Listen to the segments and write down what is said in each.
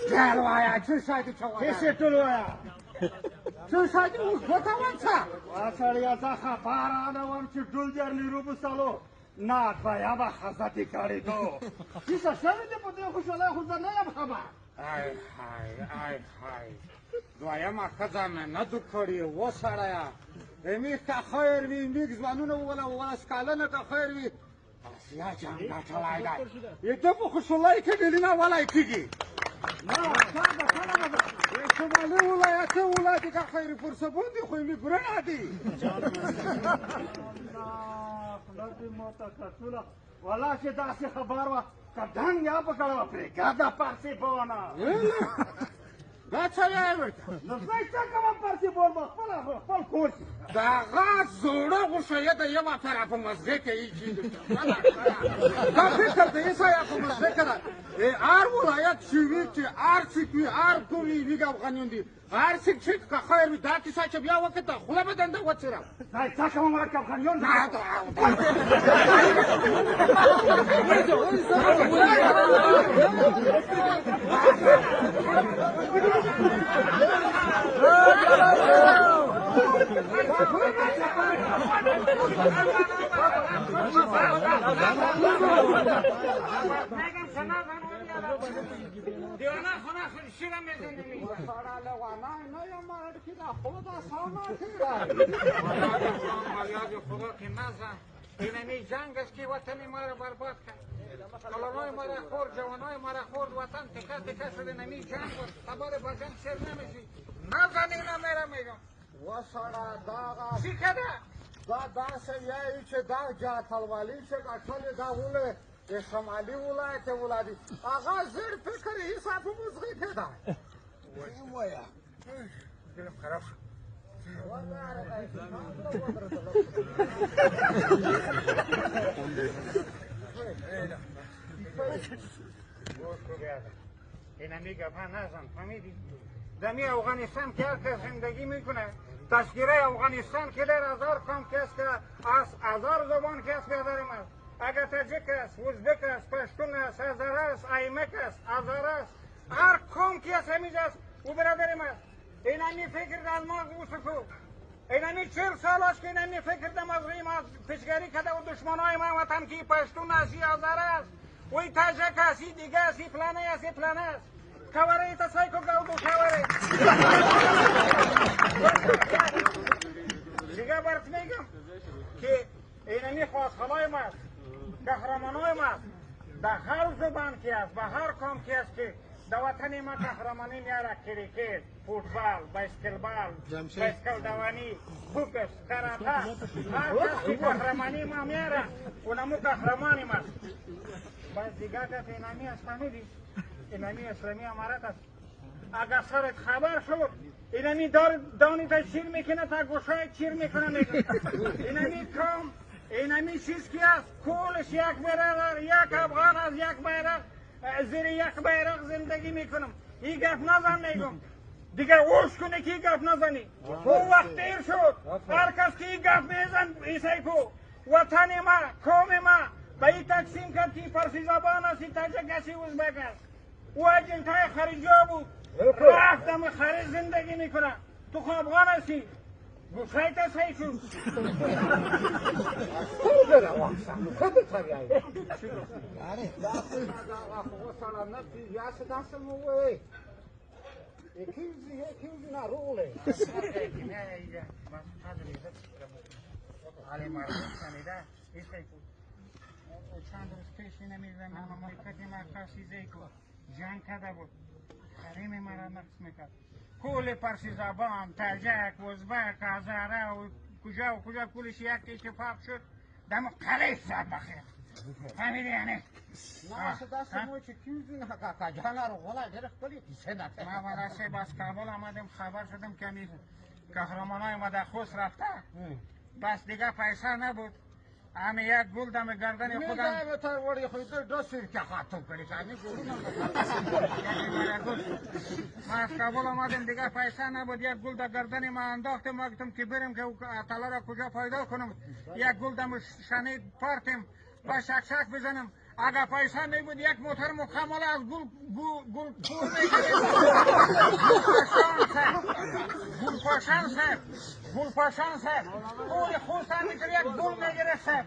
جلوایا چه شاید چه جلوایا چه شاید او خودم چه واسه تا خبرانه وام چې ډول جرلی رو بسالو نه بیا به حضرت کاری تو کیسه شوی دی په دې خوشاله خو زه نه یم خبر ای های دویمه ښځه مې نه دو کړې و سړیه میخ که خیر وي میږ ځوانونه ووله سکالنه که خیر وي آسیا جان ګټلی دی ده په خوشحالۍ کې ډېلینه ولی کېږي شمالي ولایت ولایت که خیر پرسبون دی خو می برنه دی خلک موته کټوله ولا چې داسې خبر وه که ډنګ یا پکړه وه پرېږده پرسې بونه دا څه وایې ورته نو زه څه کوم پرسې بون به خپل کور کې د هغه زوړه غوښه د یوه طرف په مزغې کې ایږي دا فکر د ایسا یا په مزغې کې ده هر ولایت چې وي چې هر څه وي هر ټول ویږ افغانیان دي هر څه چې که خیر وي دا کیسه چې بیا وکړه خوله به دنده وڅېرم څه کوم هغه افغانیان دیوانه خونه شیرم میزنی سارا لوانه نه یا مرد که دا خود آسانه که مالیاد خدا که نزن اینمی جنگ است که وطن ما را برباد کرد کلانای ما را خورد جوانای ما را خورد وطن تکه تکه شده نمی جنگ بود خبر با جنگ سر نمیشی نزن اینا میرم میگم و سارا داغا چی کده؟ دا داسه یایی که دا جاتلوالی که اٹھالی دا وله شمالی ولایت ولادی آقا زیر فکر حساب مزغی که دا ویم ویا دلم خراب شد اینا میگه پا نزن فهمیدی دمی افغانستان که هر کس زندگی میکنه تشکیره افغانستان که در 1000 قوم کس که از 1000 زبان کس بیادرم است اگر تاجیک است ازبک است پشتون است هزاره است ایمک است هزاره است هر قوم کس همیشه است او برادرم است اینمی فکر در ماغ او سکو اینمی 40 سال است که اینمی فکر در مغزی ما پیشگری کرده و دشمنای ما وطن که پشتون است هزاره است وی تاجک است دیگه است فلانه است فلانه است کواره تا سایکو گاودو کواره دیگه برات میگم که اینمی خواستخواه ماست قهرمانای ماست در هر زبان که است و هر قوم که است که در وطن ما قهرمانی میاره کریکت فوتبال بایسکلبال بایسکل دوانی بوکس کراته هر کس که قهرمانی ما میاره اونمو قهرمانی ماست باز دیگه که اینمی است فهمیدی اینمی اسلامی امارت است اگر سرت خبر شد اینمی دانی تا چیر میکنه تا گوشای چیر میکنه اینمی کام اینمی چیز که است کلش یک برادر یک افغان از یک بیرق زیر یک بیرق زندگی میکنم این گفت نزن میگم دیگه اوش کنه که این گفت نزنی او وقت دیر شد هر کس که این گفت میزن ایسای کو وطن ما قوم ما به این تقسیم کرد که پرسی زبان است تاجک است ازبک است او اجنتای خریجا بود رفتم خریج زندگی میکنه تو خواه افغان هستی گوشای تا سعی شد چند روز پیش نمیدونم مملکت مرکزی جنگ کرده بود حریم مرا نقص میکرد کل پرسی زبان تاجک ازبک هزاره و کجا کلش یک اتفاق شد دم قلیش زد بخیر فهمیدی یعنی نه دست ما چه کیوزین حقا جانا رو غلا درخ کلی کیسه نکنه ما ورسه باز کابل آمدیم خبر شدم که می قهرمانای ما در خوست رفته بس دیگه پیسه نبود همه یک گل دم گردن خودم میگه تا وری خود دو سیر که خاطر کنی که همین گلونه ما از کابل آمدیم دیگه پیسه نبود یک گل در گردن ما انداختیم ما گفتم که بریم که طلا را کجا پیدا کنم یک گل دم شنید پارتیم با شک شک بزنم اگر پیسه نبود یک موتر مکمل از گل کور گل پاشان صاحب پول خوستن میکرد یک گل میگیره صاحب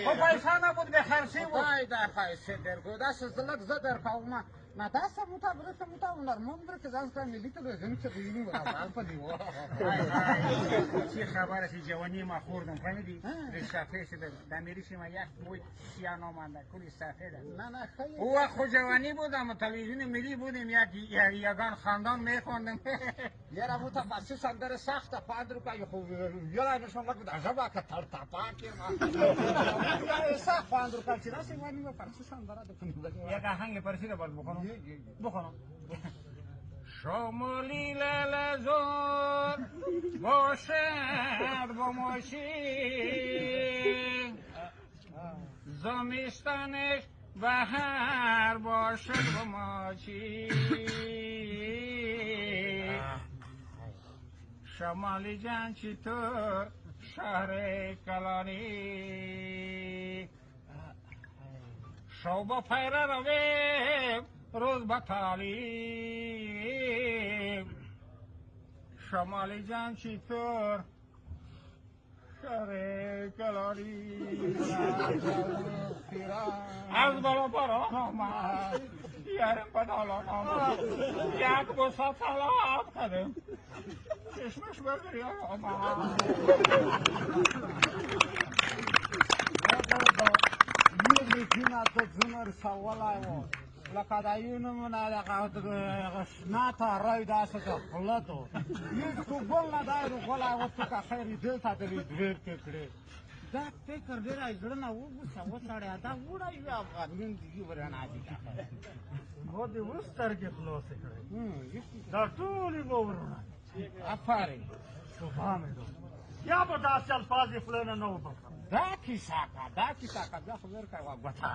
خب پیسه نبود به خرسی بود دای پیسه در گو دست زلک زدر کاوما ما دست موتا برت موتا نرمون بر که زنگ کنی لیت رو زنگ چه دیگه بود الف دیو چی خبر است جوانی ما خوردم فهمیدی رشته شده دمیریش ما یک موی سیانو مانده کلی سفید نه خیلی او خود جوانی بودم تلویزیون ملی بودیم یگان خاندان میخوندم یارا موتا پاسی سندر سخت 5 روپیه خوب یلا نشون لگ عجبا که تر تاپا که ما سخت 5 روپیه چرا سیمانی ما پاسی سندر دکنیم یک آهنگ پرسیده باز بخونم شمالی لالزار باشد با ماشی زمستانش بهار باشد با ماشی شمالی جان چطور شهر کلانی شو پیره رویم روز با تعلیم شمالی جان چطور شهر کلانی از بالا باران آمد یارم بدالان آمد یک بوسه سلام کردم چشمش بگری آمد میگینا تو جونر سوالایو لکه دایونمونه لکه شناتا رای داسته خلطو یک تو گل ندای رو گلایو تو که خیری دل تا دلی دویر ککړي دا فکر ډېر زړه نه وګوسه وسړی دا وړی وي افغانین دیږي ورنه دي ما دې اوس سترګې خلاصې کړې دا ټولې به ورونه افارین سبحان الله یا به داسې الفاظ یې خولې نه نه وبخښم دا کیسه که بیا خو ورکړه وګوته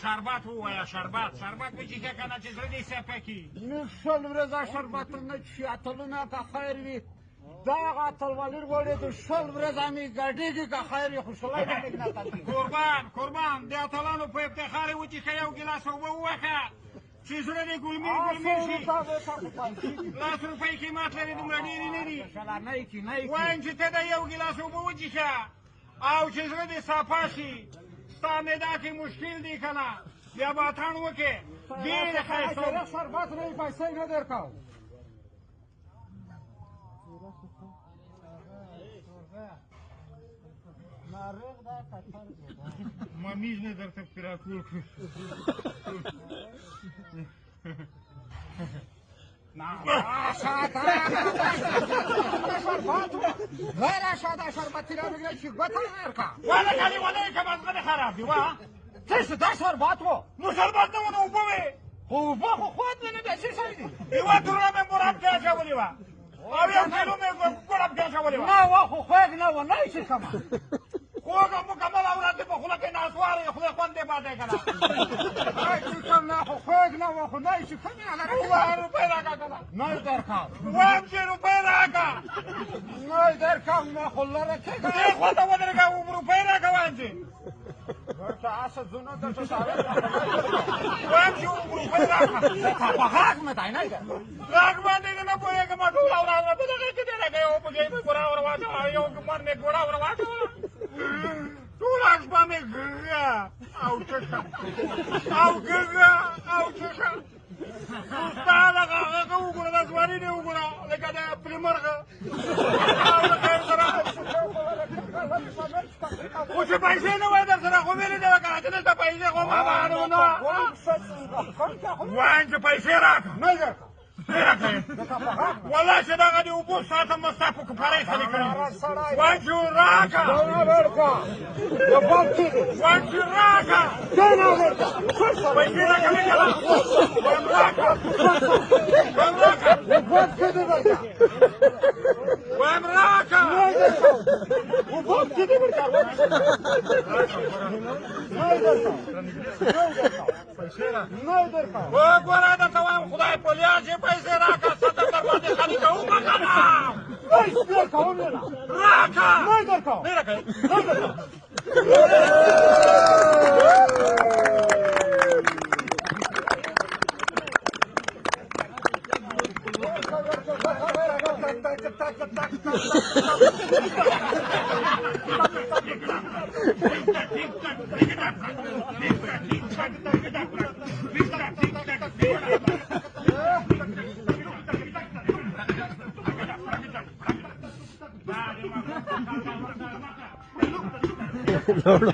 شربت هو شربت بچی که کنه چیز رو دی سپکی نشل ورزا شربت نچی اتلونه که خیر وی دا اتل ولیر وړي د شل ورځې می ګډېږي که خیر خو شلای باندې نه تللی قربان د اتلانو په افتخار و چې یو ګلاس اوبه ووخه چې زړه دې ګلمیر شي 10 روپۍ قیمت لري دومره ډېرې نه دي وایم چې ته د یو ګلاس اوبه وڅښه او چې زړه دې صفا شي ستا معده کې مشکل دی که نه بیا به اتڼ وکړې ډېر ښایسته شربت نه پیسې نه درکوم ما میز نه درته پیراکول کړو شاده شربتی را بگیره چی گوته نرکا والا کلی والا که مزغن خراب دی وا چیست دا شربت و نو شربت نه ونه اوبه وی اوبه خو خود نه بیا چی شوی دی ایوا درونه مې مراب کې اچولی وه او یو کیلو مې ګلاب کې اچولی وه نه وا خو خوږ نه و نه شي کما خوږ مکمل اورات په خوله کې ناسواره یې خدای خوند دې پاتې که نه چې کوم نه خو خوږ نه وه خو نه یې چې کوم یې هلکه 2 روپۍ راکړه که نه نه یې درکړم وایم چې روپۍ راکړه نه یې درکړم ما خو لره کېږه دې خوا ته ودرېږه روپۍ راکړه وایم چې ورته هسه ځو نه درته ساره وایم چې روپۍ راکړه په غاښ مې دی نه ده غاښ باندې نه پوهېږم ټوله ورځ مې په دغه کې دی لکه یو پکې مې ګوړه ور واچوله یو کمر مې ګوړه ور واچوله ټوله شپه مې ګږه او ټکه او ګږه او ټکه ستا دغه هغه وګوره دا ځواني دې وګوره لکه د پلمرغه او د خیر سره خو چې پیسې نه وای در سره خو ویلې دې وکړه چې دلته پیسې خو ما باندې نه وایم چې پیسې راکړه نه یې درکړم والله چې دغه دې اوبو ساته مې ستا په کفارۍ خلي کړي وایم چې راکړه وایم چې راکړه پیسې راکړه مې کړه وایم راکړه وایم راکړه وایم راکړه وګوره درته وایم خدای پولیا چې پیسې راکړه ستا در باندې خالي کوم که نه راکړه نه راکړې Lord.